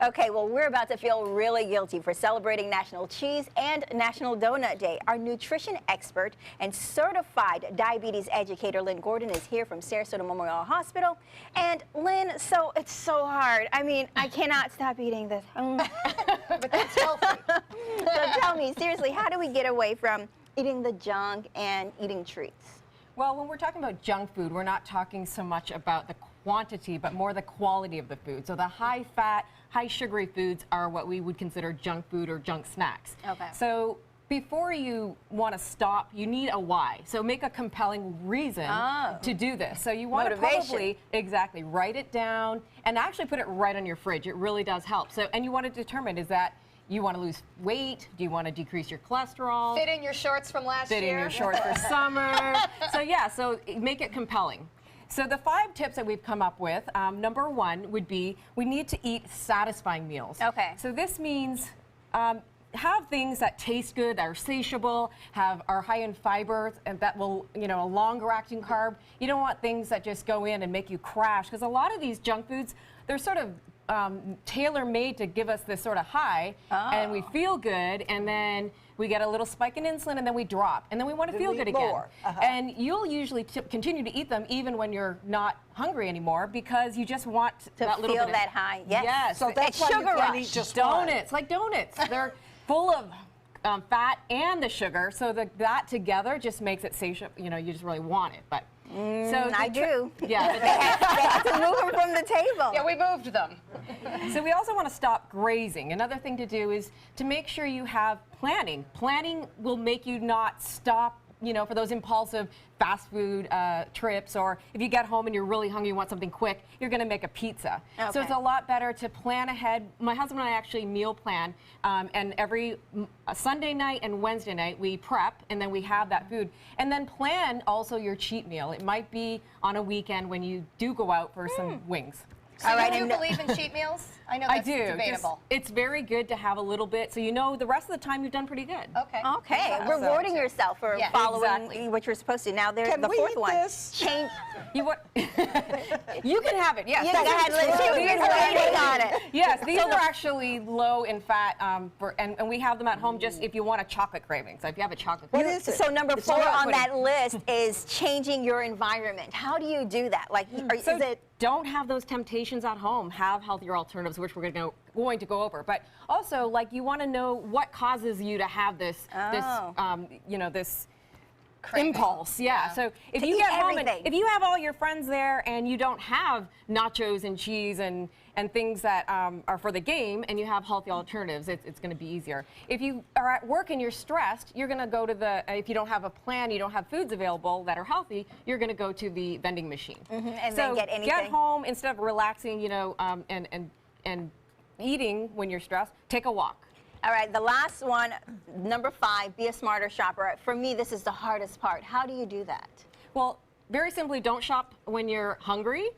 Okay, well, we're about to feel really guilty for celebrating National Cheese and National Donut Day. Our nutrition expert and certified diabetes educator, Lynn Gordon, is here from Sarasota Memorial Hospital. And Lynn, so it's so hard. I mean, I cannot stop eating this. But that's healthy. So tell me, seriously, how do we get away from eating the junk and eating treats? Well, when we're talking about junk food, we're not talking so much about the quantity, but more the quality of the food. So the high fat, high sugary foods are what we would consider junk food or junk snacks. Okay. So before you want to stop, you need a why. So make a compelling reason to do this. So you want to probably, exactly, write it down and actually put it right on your fridge. It really does help. So, and you want to determine, is that you want to lose weight? Do you want to decrease your cholesterol? Fit in your shorts from last year. Fit in your shorts for summer. So yeah, so make it compelling. So the 5 tips that we've come up with, number 1 would be we need to eat satisfying meals. Okay. So this means have things that taste good, that are satiable, are high in fiber, and that will, a longer acting carb. You don't want things that just go in and make you crash, because a lot of these junk foods, they're sort of tailor-made to give us this sort of high, and we feel good, and then we get a little spike in insulin, and then we drop, and then we want to feel good again. And you'll usually continue to eat them even when you're not hungry anymore, because you just want that little feel bit that high. Yes. Yes. So that's why sugar you can't rush. eat just Donuts, like donuts. They're full of fat and the sugar, so that together just makes it satiable. You just really want it. But so I do. Yeah. They had to move them from the table. Yeah, we moved them. So we also want to stop grazing. Another thing to do is to make sure you have planning. Planning will make you not stop, for those impulsive fast food trips, or if you get home and you're really hungry, you want something quick, you're going to make a pizza. Okay. So it's a lot better to plan ahead. My husband and I actually meal plan, and every Sunday night and Wednesday night we prep, and then we have that food. And then plan also your cheat meal. It might be on a weekend when you do go out for some wings. So do you believe in cheat meals? I know that's debatable. It's very good to have a little bit, so the rest of the time you've done pretty good. Okay. Okay, rewarding yourself for following what you're supposed to. Now there's the 4th one. Change. You what? You can have it. Yes. Yeah, go ahead, Liz. She was waiting on it. Yes, these are actually low in fat, and we have them at home just if you want a chocolate craving. So if you have a chocolate craving. What is it? So number 4 on that list is changing your environment. How do you do that? Like, is it? Don't have those temptations at home. Have healthier alternatives, which we're going to go over. But also, like, you want to know what causes you to have this, this Craving. impulse. Yeah. So if you get home and if you have all your friends there and you don't have nachos and cheese and things that are for the game, and you have healthy alternatives, it's going to be easier. If you are at work and you're stressed, you're going to go to if you don't have a plan, you don't have foods available that are healthy, you're going to go to the vending machine. And so then get anything. Get home, instead of relaxing, and eating when you're stressed, take a walk. All right, the last one, number 5, be a smarter shopper. For me, this is the hardest part. How do you do that? Well, very simply, don't shop when you're hungry.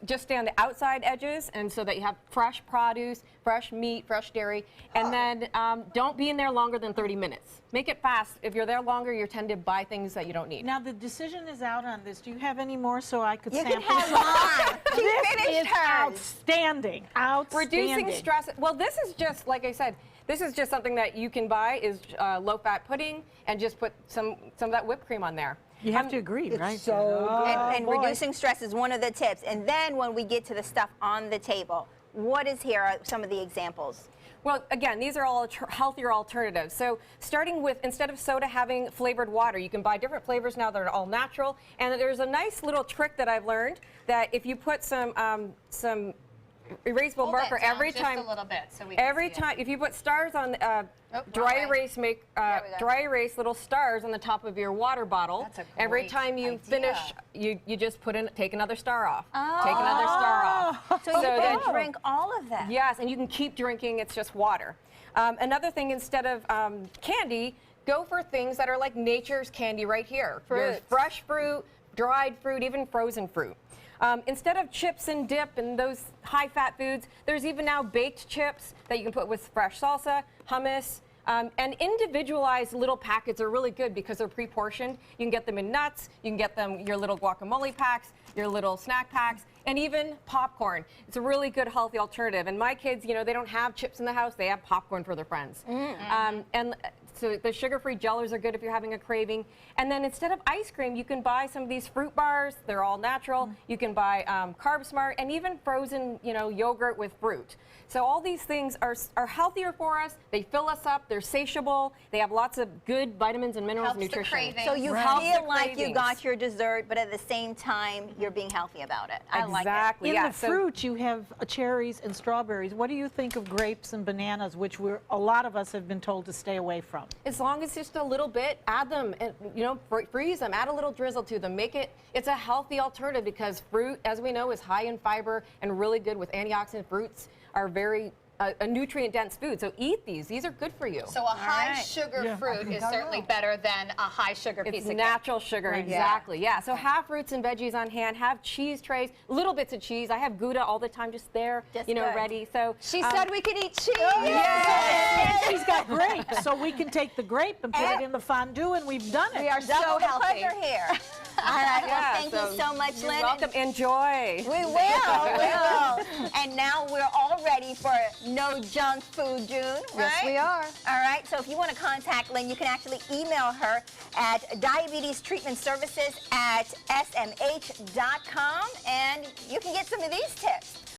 Just stay on the outside edges, and so that you have fresh produce, fresh meat, fresh dairy, and then don't be in there longer than 30 minutes. Make it fast. If you're there longer, you tend to buy things that you don't need. Now the decision is out on this. Do you have any more so I could You sample? can have mine. She This finished is hers. outstanding. Outstanding. Reducing stress. Well, this is just, like I said, this is just something that you can buy, is low-fat pudding, and just put some of that whipped cream on there. You have to agree, right? So And reducing stress is one of the tips. And then when we get to the stuff on the table, what is here are some of the examples? Well, again, these are all healthier alternatives. So starting with, instead of soda, having flavored water. You can buy different flavors now that are all natural. And there's a nice little trick that I've learned, that if you put some erasable marker every time, just a little bit, so we can every see it. time, if you put stars on dry wrong way. erase, make There we go. dry erase little stars on the top of your water bottle. That's a Every great time you idea. finish, you just take another star off. Take another star off. So you then- can drink all of that. Yes, and you can keep drinking. It's just water. Another thing, instead of candy, go for things that are like nature's candy right here. There's fresh fruit, dried fruit, even frozen fruit. Instead of chips and dip and those high-fat foods, there's even now baked chips that you can put with fresh salsa, hummus, And individualized little packets are really good because they're pre-portioned. You can get them in nuts, you can get them your little guacamole packs, your little snack packs, And even popcorn. It's a really good healthy alternative. And my kids, you know, they don't have chips in the house, they have popcorn for their friends. And so the sugar-free jellies are good if you're having a craving. And then instead of ice cream, you can buy some of these fruit bars. They're all natural. You can buy Carb Smart and even frozen, you know, yogurt with fruit. So all these things are healthier for us. They fill us up. They're satiable. They have lots of good vitamins and minerals and Helps the nutrition. cravings. So you Helps the feel like you cravings. got your dessert, but at the same time, you're being healthy about it. I like it. Exactly. In yeah. the So- fruit, you have cherries and strawberries. What do you think of grapes and bananas, which a lot of us have been told to stay away from? As long as just a little bit, add them, and, you know, freeze them, add a little drizzle to them. It's a healthy alternative because fruit, as we know, is high in fiber and really good with antioxidant. Fruits are very a nutrient-dense food, so eat these. These are good for you. So a high sugar fruit is certainly better than a high sugar piece It's of cake. natural sugar, exactly. Yeah. So have fruits and veggies on hand. Have cheese trays, little bits of cheese. I have Gouda all the time, just there, Just you know, good. ready. So She said we could eat cheese. And she's got grapes, so we can take the grape and put it in the fondue, and we've done it. We are Double so the healthy. pleasure here. All right, well, Yeah, thank you so much, you're Lynn. welcome. Enjoy. We will. And now we're all ready for No Junk Food June, right? Yes, we are. All right, so if you want to contact Lynn, you can actually email her at diabetestreatmentservices@smh.com, and you can get some of these tips.